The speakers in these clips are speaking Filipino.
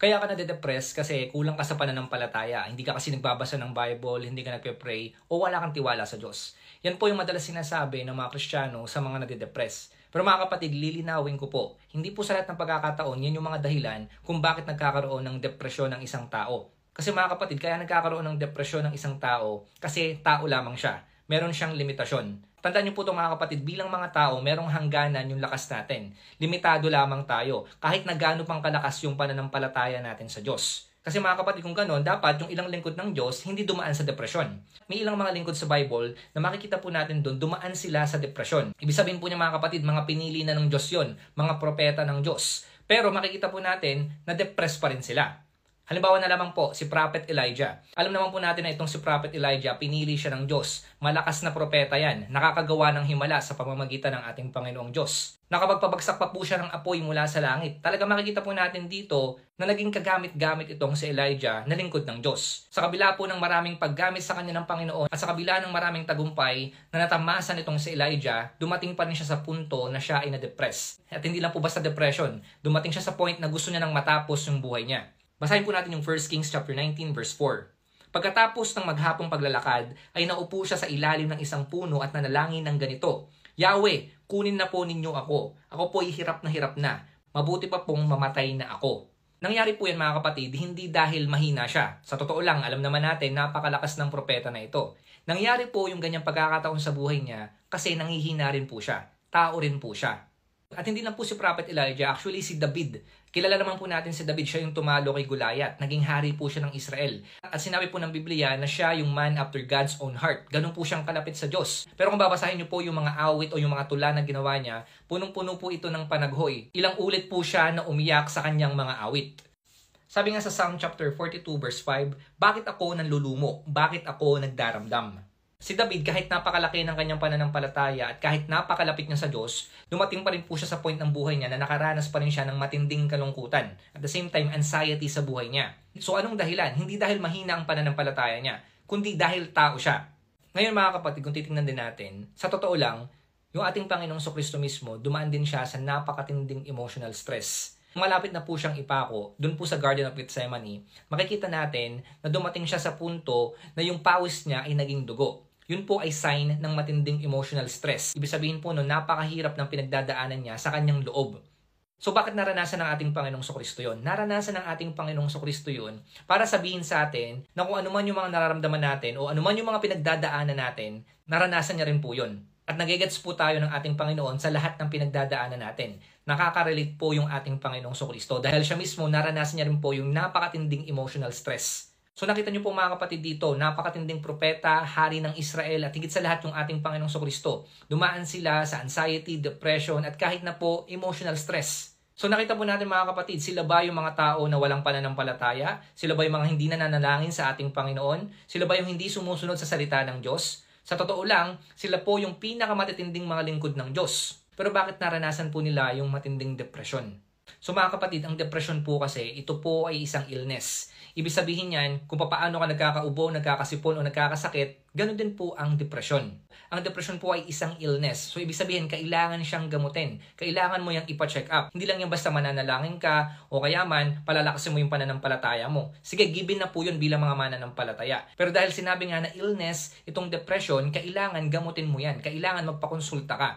Kaya ka nade-depress kasi kulang ka sa pananampalataya. Hindi ka kasi nagbabasa ng Bible, hindi ka nagpe-pray, o wala kang tiwala sa Diyos. Yan po yung madalas sinasabi ng mga Kristiyano sa mga nade-depress. Pero mga kapatid, lilinawin ko po, hindi po sa lahat ng pagkakataon yan yung mga dahilan kung bakit nagkakaroon ng depresyon ng isang tao. Kasi mga kapatid, kaya nagkakaroon ng depresyon ng isang tao kasi tao lamang siya. Meron siyang limitasyon. Tandaan niyo po ito mga kapatid, bilang mga tao, merong hangganan yung lakas natin. Limitado lamang tayo, kahit na gaano pang kalakas yung pananampalataya natin sa Diyos. Kasi mga kapatid, kung gano'n, dapat yung ilang lingkod ng Diyos hindi dumaan sa depresyon. May ilang mga lingkod sa Bible na makikita po natin doon, dumaan sila sa depresyon. Ibig sabihin po niya mga kapatid, mga pinili na ng Diyos yon, mga propeta ng Diyos. Pero makikita po natin na depressed pa rin sila. Halimbawa na lamang po, si Prophet Elijah. Alam naman po natin na itong si Prophet Elijah, pinili siya ng Diyos. Malakas na propeta yan, nakakagawa ng himala sa pamamagitan ng ating Panginoong Diyos. Nakapagpabagsak pa po siya ng apoy mula sa langit. Talaga makikita po natin dito na naging kagamit-gamit itong si Elijah na lingkod ng Diyos. Sa kabila po ng maraming paggamit sa kanya ng Panginoon at sa kabila ng maraming tagumpay na natamasan itong si Elijah, dumating pa rin siya sa punto na siya ay na-depress. At hindi lang po basta depression, dumating siya sa point na gusto niya nang matapos yung buhay niya. Basahin po natin yung 1 Kings chapter 19 verse 4. Pagkatapos ng maghapong paglalakad, ay naupo siya sa ilalim ng isang puno at nanalangin ng ganito, Yahweh, kunin na po ninyo ako. Ako po ay hirap na. Mabuti pa pong mamatay na ako. Nangyari po yan mga kapatid, hindi dahil mahina siya. Sa totoo lang, alam naman natin, napakalakas ng propeta na ito. Nangyari po yung ganyang pagkakataon sa buhay niya kasi nanghihina rin po siya. Tao rin po siya. At hindi lang po si Prophet Elijah, actually si David. Kilala naman po natin si David, siya yung tumalo kay Goliath. Naging hari po siya ng Israel. At sinabi po ng Biblia na siya yung man after God's own heart. Ganun po siyang kalapit sa Diyos. Pero kung babasahin niyo po yung mga awit o yung mga tula na ginawa niya, punong-puno po ito ng panaghoy. Ilang ulit po siya na umiyak sa kanyang mga awit. Sabi nga sa Psalm chapter 42 verse 5, Bakit ako nanlulumo? Bakit ako nagdaramdam? Si David, kahit napakalaki ng kanyang pananampalataya at kahit napakalapit niya sa Diyos, dumating pa rin po siya sa point ng buhay niya na nakaranas pa rin siya ng matinding kalungkutan. At the same time, anxiety sa buhay niya. So anong dahilan? Hindi dahil mahina ang pananampalataya niya, kundi dahil tao siya. Ngayon mga kapatid, kung titingnan din natin, sa totoo lang, yung ating Panginoong Kristo mismo, dumaan din siya sa napakatinding emotional stress. Malapit na po siyang ipako, dun po sa Garden of Gethsemane, makikita natin na dumating siya sa punto na yung pawis niya ay naging dugo. Yun po ay sign ng matinding emotional stress. Ibig sabihin po no, napakahirap ng pinagdadaanan niya sa kanyang loob. So bakit naranasan ng ating Panginoong Kristo yun? Naranasan ng ating Panginoong Kristo yun para sabihin sa atin na kung ano man yung mga nararamdaman natin o ano man yung mga pinagdadaanan natin, naranasan niya rin po yun. At nagigets po tayo ng ating Panginoon sa lahat ng pinagdadaanan natin. Nakaka-relate po yung ating Panginoong Kristo dahil siya mismo naranasan niya rin po yung napakatinding emotional stress. So nakita niyo po mga kapatid dito, napakatinding propeta, hari ng Israel at higit sa lahat yung ating Panginoong Kristo. Dumaan sila sa anxiety, depression at kahit na po emotional stress. So nakita po natin mga kapatid, sila ba yung mga tao na walang pananampalataya? Sila ba yung mga hindi nananalangin sa ating Panginoon? Sila ba yung hindi sumusunod sa salita ng Diyos? Sa totoo lang, sila po yung pinakamatitinding mga lingkod ng Diyos. Pero bakit naranasan po nila yung matinding depression? So mga kapatid, ang depression po kasi, ito po ay isang illness. Ibig sabihin yan, kung paano ka nagkakaubo, nagkakasipon o nagkakasakit, ganun din po ang depression. Ang depression po ay isang illness. So ibig sabihin, kailangan siyang gamutin. Kailangan mo yang ipa-check up. Hindi lang yan basta mananalangin ka o kaya man palalakasin mo yung pananampalataya mo. Sige, given na po yun bilang mga mananampalataya. Pero dahil sinabi nga na illness, itong depression, kailangan gamutin mo yan. Kailangan magpakonsulta ka.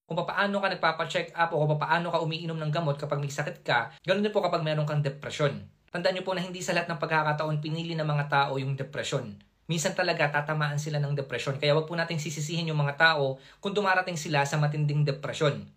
Kung paano ka nagpapa-check up o kung paano ka umiinom ng gamot kapag may sakit ka, ganun din po kapag meron kang depression. Tandaan niyo po na hindi sa lahat ng pagkakataon pinili ng mga tao yung depression. Minsan talaga tatamaan sila ng depression. Kaya wag po nating sisisihin yung mga tao kung dumarating sila sa matinding depression.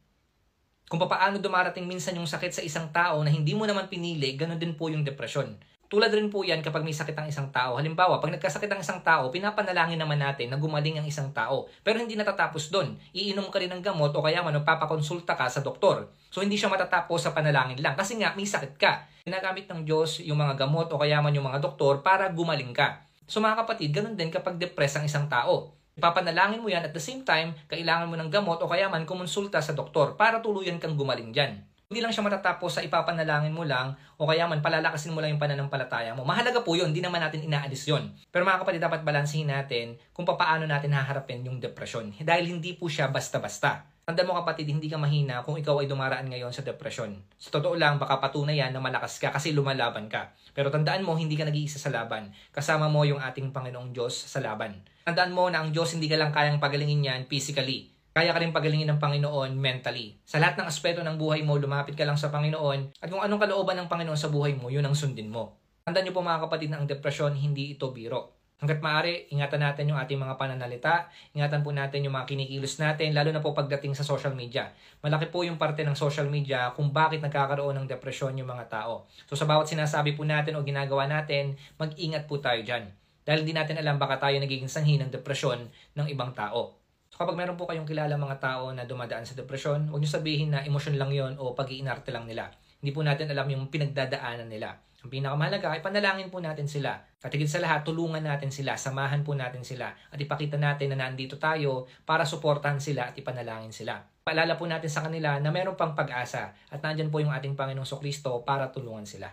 Kung paano dumarating minsan yung sakit sa isang tao na hindi mo naman pinili, ganun din po yung depression. Tulad rin po yan kapag may sakit ang isang tao. Halimbawa, pag nagkasakit ang isang tao, pinapanalangin naman natin na gumaling ang isang tao. Pero hindi natatapos doon. Iinom ka rin ng gamot o kaya magpapakonsulta ka sa doktor. So hindi siya matatapos sa panalangin lang kasi nga may sakit ka. Ginagamit ng Diyos yung mga gamot o kaya yung mga doktor para gumaling ka. So mga kapatid, ganun din kapag depressed ang isang tao. Ipapanalangin mo yan at the same time, kailangan mo ng gamot o kaya kumonsulta sa doktor para tuluyan kang gumaling dyan. Hindi lang siya matatapos sa ipapanalangin mo lang o kaya palalakasin mo lang yung pananampalataya mo. Mahalaga po yun, hindi naman natin inaalis yun. Pero mga kapatid, dapat balansehin natin kung paano natin haharapin yung depression. Dahil hindi po siya basta-basta. Tandaan mo kapatid, hindi ka mahina kung ikaw ay dumaraan ngayon sa depresyon. Sa totoo lang, baka patunay yan na malakas ka kasi lumalaban ka. Pero tandaan mo, hindi ka nag-iisa sa laban. Kasama mo yung ating Panginoong Diyos sa laban. Tandaan mo na ang Diyos hindi ka lang kayang pagalingin yan physically. Kaya ka rin pagalingin ng Panginoon mentally. Sa lahat ng aspeto ng buhay mo, lumapit ka lang sa Panginoon at kung anong kalooban ng Panginoon sa buhay mo, yun ang sundin mo. Tandaan niyo po mga kapatid na ang depresyon, hindi ito biro. Hanggat maaari, ingatan natin yung ating mga pananalita, ingatan po natin yung mga kinikilos natin, lalo na po pagdating sa social media. Malaki po yung parte ng social media kung bakit nagkakaroon ng depresyon yung mga tao. So sa bawat sinasabi po natin o ginagawa natin, mag-ingat po tayo dyan. Dahil hindi natin alam baka tayo nagiging sanhi ng depresyon ng ibang tao. So kapag meron po kayong kilala mga tao na dumadaan sa depresyon, huwag niyo sabihin na emosyon lang yon o pag-iinarte lang nila. Hindi po natin alam yung pinagdadaanan nila. Ang pinakamahalaga ay panalangin po natin sila. At higit sa lahat, tulungan natin sila, samahan po natin sila at ipakita natin na nandito tayo para suportahan sila at ipanalangin sila. Paalala po natin sa kanila na meron pang pag-asa at nandyan po yung ating Panginoong Kristo para tulungan sila.